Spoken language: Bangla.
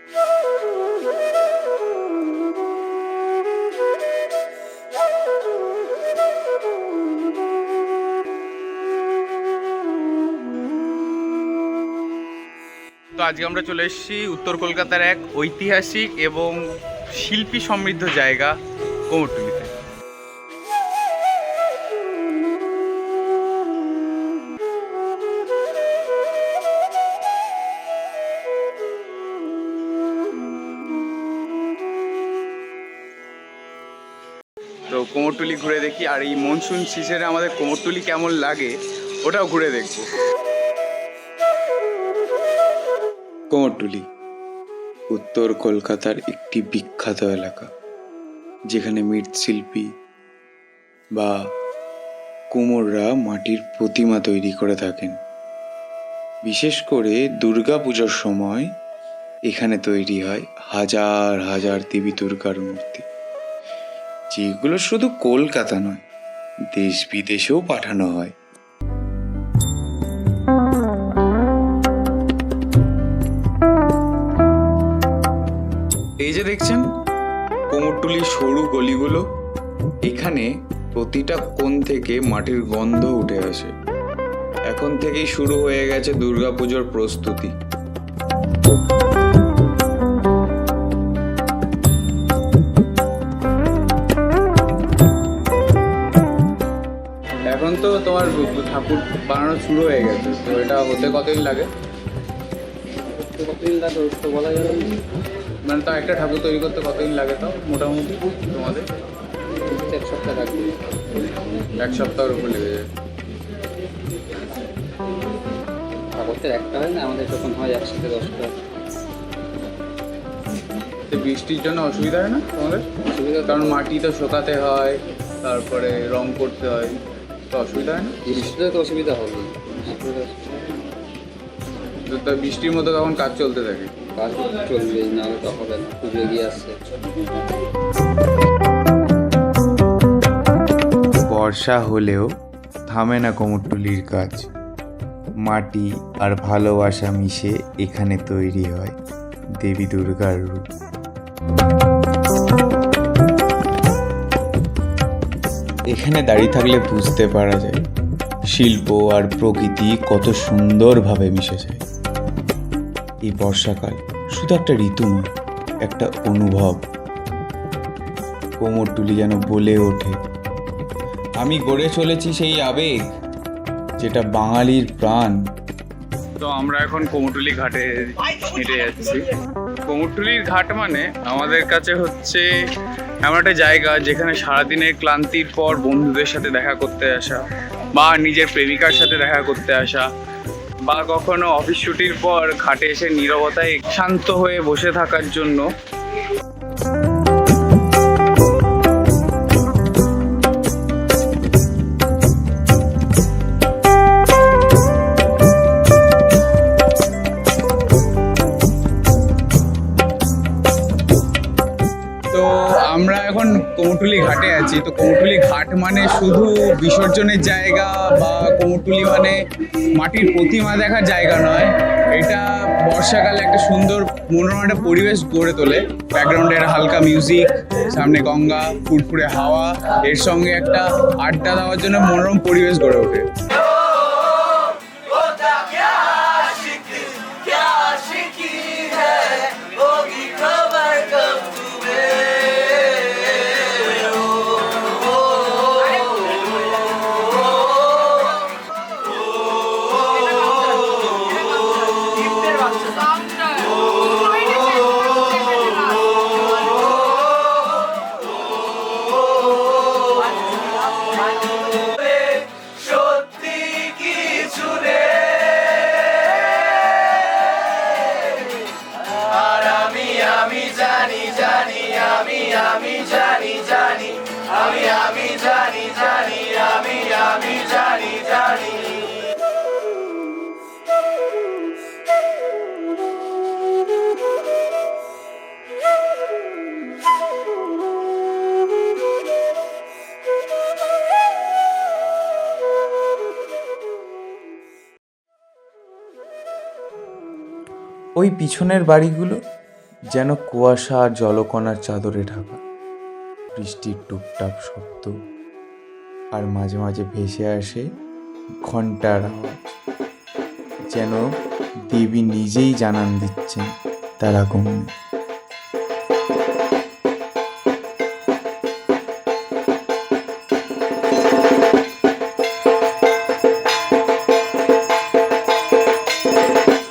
তো আজকে আমরা চলে এসেছি উত্তর কলকাতার এক ঐতিহাসিক এবং শিল্পী সমৃদ্ধ জায়গা কুমোরটুলিতে। তো কুমোরটুলি ঘুরে দেখি, আর এই মনসুন সিজনে আমাদের কুমোরটুলি কেমন লাগে ওটাও ঘুরে দেখবো। কুমোরটুলি উত্তর কলকাতার একটি বিখ্যাত এলাকা, যেখানে মৃৎশিল্পী বা কুমোররা মাটির প্রতিমা তৈরি করে থাকেন। বিশেষ করে দুর্গা পুজোর সময় এখানে তৈরি হয় হাজার হাজার দেবী দুর্গার মূর্তি, যেগুলো শুধু কলকাতা নয়, দেশ বিদেশেও পাঠানো হয়। এই যে দেখছেন কুমোরটুলির সরু গলিগুলো, এখানে প্রতিটা কোণ থেকে মাটির গন্ধ উঠে আসে। এখন থেকেই শুরু হয়ে গেছে দুর্গাপুজোর প্রস্তুতি। এখন তো তোমার ঠাকুর বানানো শুরু হয়ে গেছে, তো এটা হতে কতদিন লাগে? তো বলা যাবে মানে তো একটা ঠাকুর তৈরি করতে কতদিন লাগে তাও মোটামুটি তোমাদের? 1 সপ্তাহ লাগবে। 1 সপ্তাহের উপর লেগে যায়। ঠাকুরদের একটা হয় না, আমাদের যখন হয় 1 থেকে 10টা। তো বৃষ্টির জন্য অসুবিধা হয় না তোমাদের? অসুবিধা কারণ মাটি তো শোকাতে হয়, তারপরে রং করতে হয়, তো অসুবিধা হয় না? বৃষ্টিতে তো অসুবিধা হবে, তো তা বৃষ্টির মতো তখন কাজ চলতে থাকে। কাজ চলবেই, নাহলে তো হবে না। পুজো এগিয়ে আসছে। বর্ষা হলেও থামে না কুমোরটুলির কাজ। মাটি আর ভালোবাসা মিশে এখানে তৈরি হয় দেবী দুর্গার রূপ। এখানে দাঁড়িয়ে থাকলে বুঝতে পারা যায় শিল্প আর প্রকৃতি কত সুন্দরভাবে মিশে যায়। এই বর্ষাকাল শুধু একটা ঋতু নয়, একটা অনুভব। কুমোরটুলি যেন বলে ওঠে, আমি গড়ে চলেছি সেই আবেগ যেটা বাঙালির প্রাণ। তো আমরা এখন কুমোরটুলি ঘাটে হেঁটে যাচ্ছি। কুমোরটুলির ঘাট মানে আমাদের কাছে হচ্ছে এমন একটা জায়গা যেখানে সারাদিনের ক্লান্তির পর বন্ধুদের সাথে দেখা করতে আসা, বা নিজের প্রেমিকার সাথে দেখা করতে আসা, বা কখনো অফিস ছুটির পর ঘাটে এসে নীরবতায় শান্ত হয়ে বসে থাকার জন্য। তো আমরা এখন কুমোরটুলি ঘাটে আছি। তো কুমোরটুলি ঘাট মানে শুধু বিসর্জনের জায়গা বা কুমোরটুলি মানে মাটির প্রতিমা দেখার জায়গা নয়, এটা বর্ষাকালে একটা সুন্দর মনোরম একটা পরিবেশ গড়ে তোলে। ব্যাকগ্রাউন্ডের হালকা মিউজিক, সামনে গঙ্গা, ফুরফুরে হাওয়া, এর সঙ্গে একটা আড্ডা দেওয়ার জন্য মনোরম পরিবেশ গড়ে ওঠে। ওই পিছনের বাড়িগুলো যেন কুয়াশা আর জলকণার চাদরে ঢাকা। বৃষ্টির টুপটাপ শব্দ, আর মাঝে মাঝে ভেসে আসে ঘন্টার আওয়াজ, যেন দেবী নিজেই জানান দিচ্ছেন তার আগমনে।